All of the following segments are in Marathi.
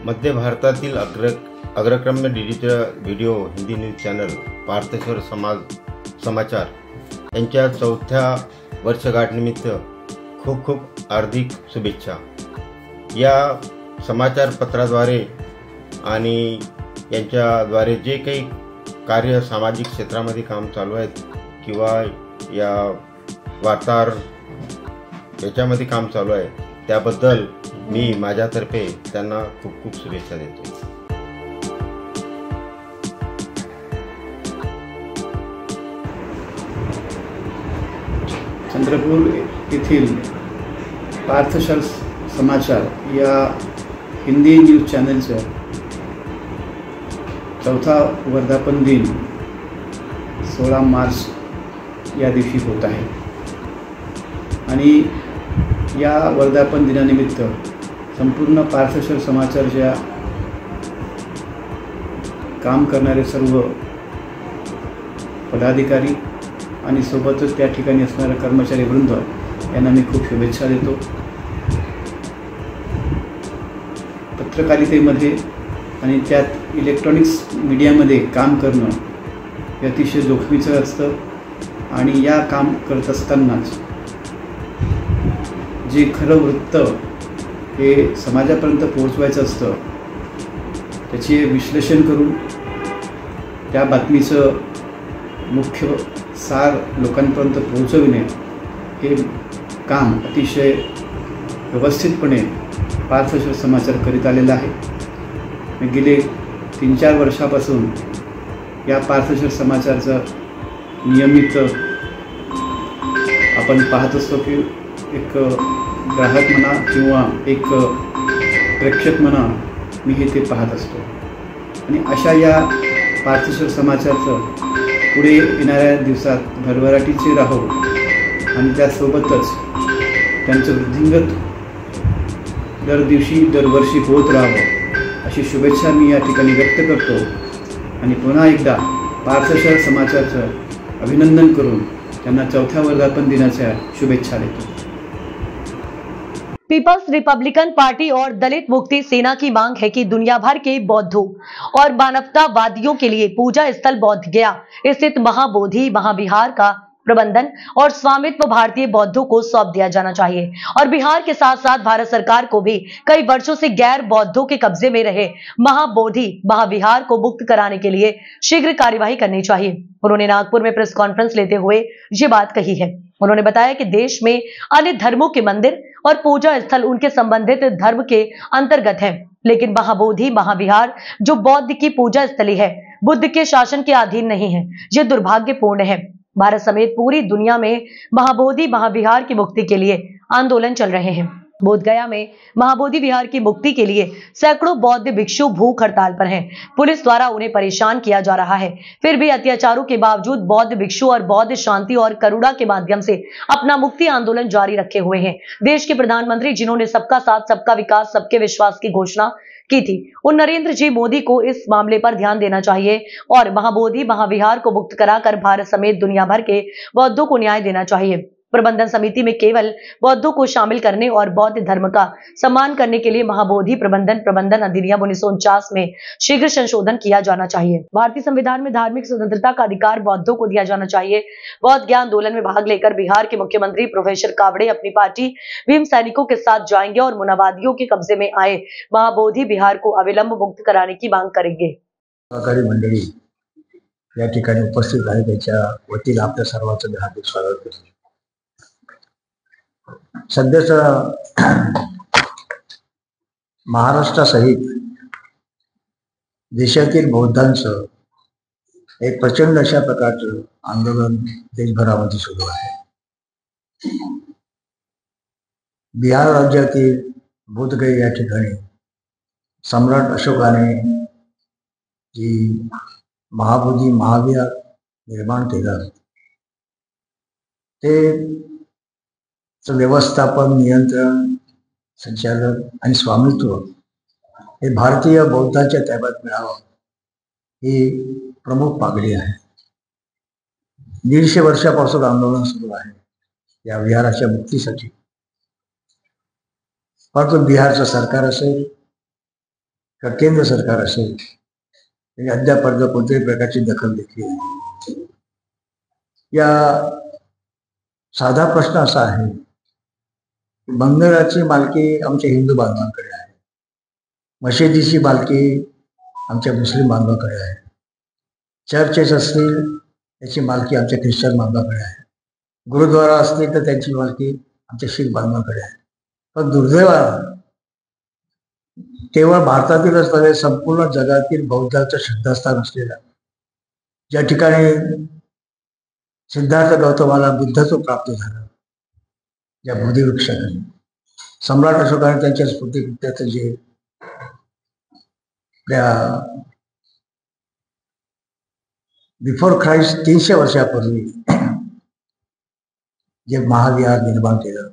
मध्य भारतातील अग्रक्रम्य digital video Hindi news channel Partheshwar Samachar यांच्या 4थ्या वर्षगाठनिमित्त खूप खूप हार्दिक शुभेच्छा। या समाचारपत्राद्वारे आणि यांच्याद्वारे जे काही कार्य सामाजिक क्षेत्रामध्ये काम चालू आहेत किंवा या वार्ताहर याच्यामध्ये काम चालू आहे त्याबद्दल मी माझ्यातर्फे त्यांना खूप खूप शुभेच्छा देतो। चंद्रपूर येथील पार्थेश्वर समाचार या हिंदी न्यूज चॅनलचा 4था वर्धापन दिन 16 मार्च या दिवशी होत आहे आणि या वर्धापन दिनानिमित्त संपूर्ण पार्थेश्वर समाचारच्या काम करणारे सर्व पदाधिकारी आणि सोबतच त्या ठिकाणी असणारे कर्मचारी वृंद यांना मी खूप शुभेच्छा देतो। पत्रकारितेमध्ये आणि त्यात इलेक्ट्रॉनिक्स मीडियामध्ये काम करणं हे अतिशय जोखमीचं असतं आणि या काम करत असतानाच जे खरं वृत्त हे समाजापर्यंत पोहोचवायचं असतं त्याचे विश्लेषण करून त्या बातमीचं मुख्य सार लोकांपर्यंत पोहोचविणे हे काम अतिशय व्यवस्थितपणे पार्थेश्वर समाचार करीत आलेला आहे। मी गेले 3-4 वर्षापासून या पार्थेश्वर समाचारचं नियमित आपण पाहत असतो की एक ग्राहक म्हणा किंवा एक प्रेक्षक म्हणा मी हे ते पाहत असतो आणि अशा या पार्थेश्वर समाचारचं पुढे येणाऱ्या दिवसात भरभराटीचे राहो आणि त्यासोबतच त्यांचं वृद्धिंगत दरवर्षी होत राहावं अशी शुभेच्छा मी या ठिकाणी व्यक्त करतो आणि पुन्हा एकदा पार्थेश्वर समाचारचं अभिनंदन करून त्यांना 4थ्या वर्धापन दिनाच्या शुभेच्छा देतो। पीपल्स रिपब्लिकन पार्टी और दलित मुक्ति सेना की मांग है कि दुनिया भर के बौद्धों और मानवतावादियों के लिए पूजा स्थल बोध गया स्थित महाबोधि महाविहार का प्रबंधन और स्वामित्व भारतीय बौद्धों को सौंप दिया जाना चाहिए और बिहार के साथ साथ भारत सरकार को भी कई वर्षों से गैर बौद्धों के कब्जे में रहे महाबोधि महाविहार को मुक्त कराने के लिए शीघ्र कार्यवाही करनी चाहिए। उन्होंने नागपुर में प्रेस कॉन्फ्रेंस लेते हुए ये बात कही है। उन्होंने बताया कि देश में अन्य धर्मों के मंदिर और पूजा स्थल उनके संबंधित धर्म के अंतर्गत है, लेकिन महाबोधि महाविहार जो बौद्ध की पूजा स्थली है बुद्ध के शासन के अधीन नहीं है। ये दुर्भाग्यपूर्ण है। भारत समेत पूरी दुनिया में महाबोधि महाविहार की मुक्ति के लिए आंदोलन चल रहे हैं। बोधगया में महाबोधि विहार की मुक्ति के लिए सैकड़ों बौद्ध भिक्षु भूख हड़ताल पर हैं। पुलिस द्वारा उन्हें परेशान किया जा रहा है। फिर भी अत्याचारों के बावजूद बौद्ध भिक्षु और बौद्ध शांति और करुणा के माध्यम से अपना मुक्ति आंदोलन जारी रखे हुए हैं। देश के प्रधानमंत्री जिन्होंने सबका साथ सबका विकास सबके विश्वास की घोषणा की थी, उन नरेंद्र जी मोदी को इस मामले पर ध्यान देना चाहिए और महाबोधि महाविहार को मुक्त कराकर भारत समेत दुनिया भर के बौद्धों को न्याय देना चाहिए। प्रबंधन समिति में केवल बौद्धों को शामिल करने और बौद्ध धर्म का सम्मान करने के लिए महाबोधि प्रबंधन अधिनियम 1949 में शीघ्र संशोधन किया जाना चाहिए। भारतीय संविधान में धार्मिक स्वतंत्रता का अधिकार बौद्धों को दिया जाना चाहिए। बौद्ध ज्ञान आंदोलन में भाग लेकर बिहार के मुख्यमंत्री प्रोफेसर कावड़े अपनी पार्टी भीम सैनिकों के साथ जाएंगे और मुनावादियों के कब्जे में आए महाबोधि बिहार को अविलंब मुक्त कराने की मांग करेंगे। सहकारी मंडळी या ठिकाणी उपस्थित आहे, त्याच्या वतीने आपल्या सर्वांचं हार्दिक स्वागत करतो। सध्याचा महाराष्ट्रासहित देशातील बौद्धांचं एक प्रचंड अशा प्रकारचं आंदोलन देशभरामध्ये सुरू आहे। बिहार राज्यातील बोधगया या ठिकाणी सम्राट अशोकाने जी महाबोधी महाविहार निर्माण केलं ते व्यवस्थापन नियंत्रण संचालन आणि स्वामित्व हे भारतीय बौद्धांच्या ताब्यात मिळावं ही प्रमुख मागणी आहे। 150 वर्षापासून आंदोलन सुरू आहे या विहाराच्या मुक्तीसाठी, परंतु बिहारचं सरकार असेल किंवा केंद्र सरकार असेल त्यांनी अद्यापर्यंत कोणत्याही प्रकारची दखल घेतली नाही. या साधा प्रश्न असा आहे की मंदिराची मालकी आमच्या हिंदू बांधवांकडे आहे, मशिदीची मालकी आमच्या मुस्लिम बांधवांकडे आहे, चर्चेस असतील त्याची मालकी आमच्या ख्रिश्चन बांधवांकडे आहे, गुरुद्वारा असतील तर त्यांची मालकी आमच्या शीख बांधवांकडे आहे. पण दुर्दैवानं केवळ भारतातीलच नव्हे संपूर्ण जगातील बौद्धाचं श्रद्धास्थान असलेलं, ज्या ठिकाणी सिद्धार्थ गौतमाला बुद्धत्व प्राप्त झालं, ज्या बोधिवृक्षाने सम्राट अशोकाने त्यांच्या स्फूर्तिकृत्याचं जे आपल्या बिफोर ख्राइस्ट 300 वर्षापूर्वी जे महाविहार निर्माण केलं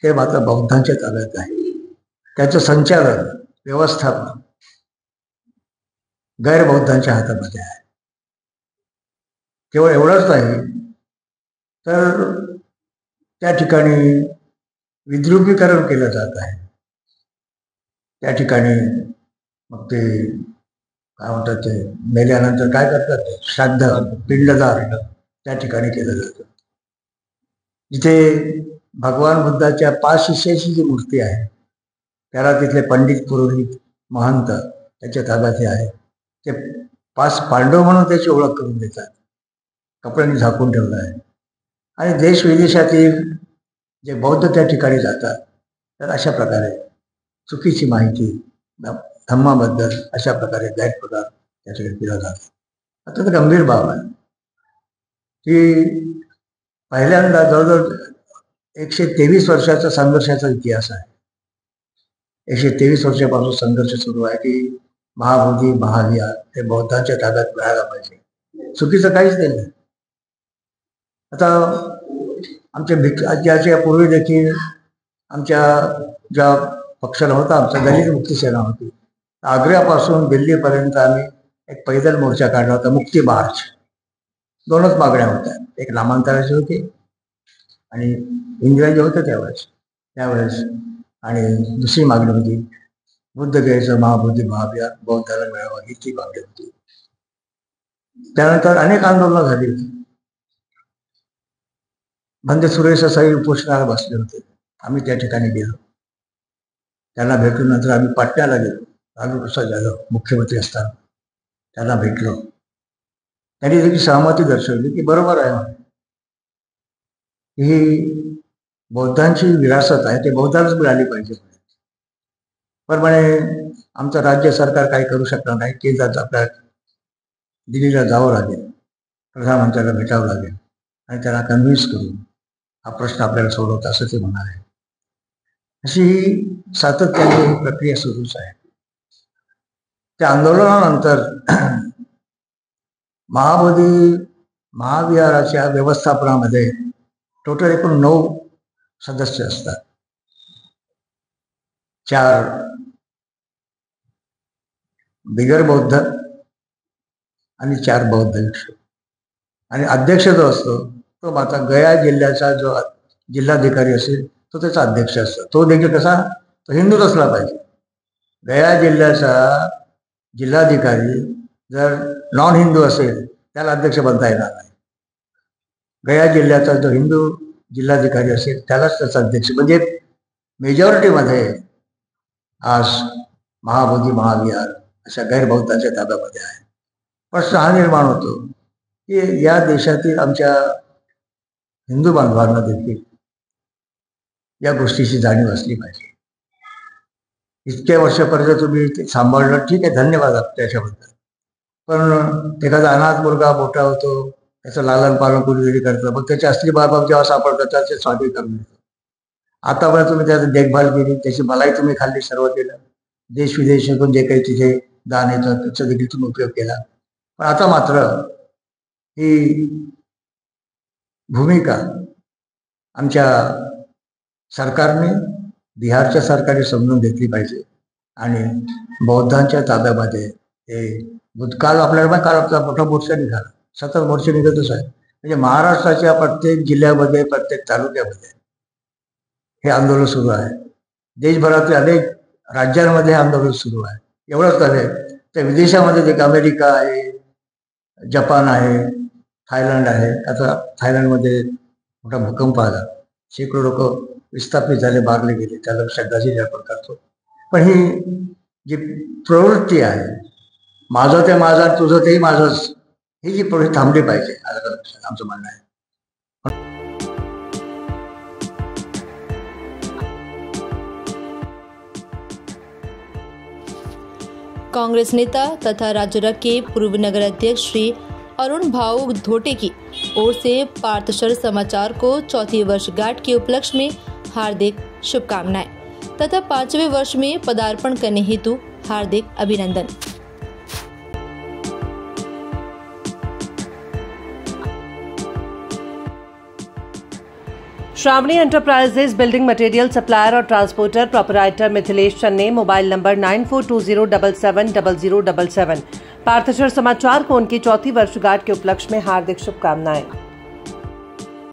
ते मात्र बौद्धांच्या ताब्यात आहे. त्याचं संचालन, व्यवस्थापन गैरबौद्धांच्या हातामध्ये आहे. केवळ एवढंच नाही तर त्या ठिकाणी विद्रुपीकरण केलं जात आहे. त्या ठिकाणी मग ते काय म्हणतात, ते मेल्यानंतर काय करतात, ते श्राद्ध, पिंडदान त्या ठिकाणी केलं जातं. जिथे भगवान बुद्धाच्या 5 शिष्याची जी मूर्ती आहे त्याला तिथले पंडित, पुरोहित, महंत त्याच्या ताब्यात आहे. ते 5 पांडव म्हणून त्याची ओळख करून देतात, कपड्यांनी झाकून ठेवलं आहे. आणि देश विदेशातील जे बौद्ध त्या ठिकाणी जातात तर अशा प्रकारे चुकीची माहिती धम्माबद्दल अशा प्रकारे गैरप्रकार त्या ठिकाणी केला जातो. अत्यंत गंभीर बाब आहे की पहिल्यांदा जवळजवळ 123 वर्षाचा संघर्षाचा इतिहास आहे. 123 वर्षापासून संघर्ष सुरू आहे की महाबोधी, महाविहार हे बौद्धांच्या ताब्यात मिळायला पाहिजे. चुकीचं काहीच नाही. आता आमच्या ज्याच्या पूर्वी देखील आमच्या ज्या पक्षाला होता, आमचा दलित मुक्ती सेना होती, आग्र्यापासून दिल्लीपर्यंत आम्ही एक पैदल मोर्चा काढला होता, मुक्ती मार्च. 2च मागण्या होत्या, एक नामांतराची होती आणि इंग्रजी होतं त्यावेळेस आणि दुसरी मागणी होती बुद्धगयेचं महाबोधी महाविहार बौद्धाला मिळावं, ही ती मागणी होती. त्यानंतर अनेक आंदोलनं झाली होती. बंदे सुरेश साई उपोषणाला बसले होते, आम्ही त्या ठिकाणी गेलो. त्यांना भेटून नंतर आम्ही पाटण्याला गेलो. लालू प्रसाद यादव मुख्यमंत्री असताना त्यांना भेटलो. त्यांनी देखील सहमती दर्शवली की बरोबर आहे, ही बौद्धांची विरासत आहे, ते बौद्धालाच मिळाली पाहिजे. पण म्हणे आमचं राज्य सरकार काही करू शकणार नाही, केंद्रात आपल्याला दिल्लीला जावं लागेल, प्रधानमंत्र्याला भेटावं लागेल आणि त्यांना कन्व्हिन्स करून हा प्रश्न आपल्याला सोडवता, असं ते म्हणाले. अशी ही सातत्याने ही प्रक्रिया सुरूच आहे. त्या आंदोलनानंतर महाबोधी महाविहाराच्या व्यवस्थापनामध्ये टोटल एकूण 9 सदस्य असतात. 4 बिगर बौद्ध आणि 4 बौद्ध भिक्षू. आणि अध्यक्ष जो असतो तो मात्र गया जिल्ह्याचा जो जिल्हाधिकारी असेल तो त्याचा अध्यक्ष असतो. तो देखील कसा, तो हिंदूच असला पाहिजे. गया जिल्ह्याचा जिल्हाधिकारी जर नॉन हिंदू असेल त्याला अध्यक्ष बनता येणार नाही. गया जिल्ह्याचा जो हिंदू जिल्हाधिकारी असेल त्यालाच त्याचा अध्यक्ष, म्हणजे मेजॉरिटीमध्ये आज महाबोधी महाविहार अशा गैरबौद्धांच्या ताब्यामध्ये आहे. प्रश्न हा निर्माण होतो की या देशातील आमच्या हिंदू बांधवांना देखील या गोष्टीची जाणीव असली पाहिजे. इतक्या वर्षापर्यंत तुम्ही ते सांभाळलं, ठीक आहे, धन्यवाद त्याच्याबद्दल. पण एखादा अनाथ मुलगा मोठा होतो, त्याचं लालन पालन कुणीतरी करतं, मग त्याची असली बाबा जेव्हा सापडतात त्याचे स्वागत करून देतो. आतापर्यंत तुम्ही त्याची देखभाल केली, त्याची मलाई तुम्ही खाल्ली, सर्व केलं. देश विदेशातून जे काही तिथे दान येतं त्याचा देखील तुम्ही उपयोग केला. पण आता मात्र ही भूमिका आमच्या सरकारने, बिहारच्या सरकारने समजून घेतली पाहिजे आणि बौद्धांच्या ताब्यामध्ये हे भूतकाळ आपल्याला काल आपला मोठा मोर्चा निघाला, सतत मोर्चे निघतच आहे. म्हणजे महाराष्ट्राच्या प्रत्येक जिल्ह्यामध्ये, प्रत्येक तालुक्यामध्ये हे आंदोलन सुरू आहे. देशभरातील अनेक राज्यांमध्ये हे आंदोलन सुरू आहे. एवढंच नव्हे तर विदेशामध्ये जे अमेरिका आहे, जपान आहे, थायलंड आहे. आता थायलंडमध्ये मोठा भूकंप आला, शेकडो लोक विस्थापित झाले, मारले गेले, त्याला श्रद्धांजली अर्पण करतो. पण ही जी प्रवृत्ती आहे, माझं ते माझा, तुझं तेही माझंच, ही जी प्रवृत्ती थांबली पाहिजे आमचं म्हणणं आहे. कांग्रेस नेता तथा राजरक के पूर्व नगर अध्यक्ष श्री अरुण भाऊ धोटे की ओर से पार्थशर समाचार को चौथी वर्षगांठ के उपलक्ष्य में हार्दिक शुभकामनाएं तथा 5वें वर्ष में पदार्पण करने हेतु हार्दिक अभिनंदन। श्रावणी एंटरप्राइजेज बिल्डिंग मटेरियल सप्लायर और transporter proprietor Mithilesh Channe, mobile number 9420770077, पार्थशर समाचार को उनकी चौथी वर्षगांठ के उपलक्ष्य में हार्दिक शुभकामनाएं।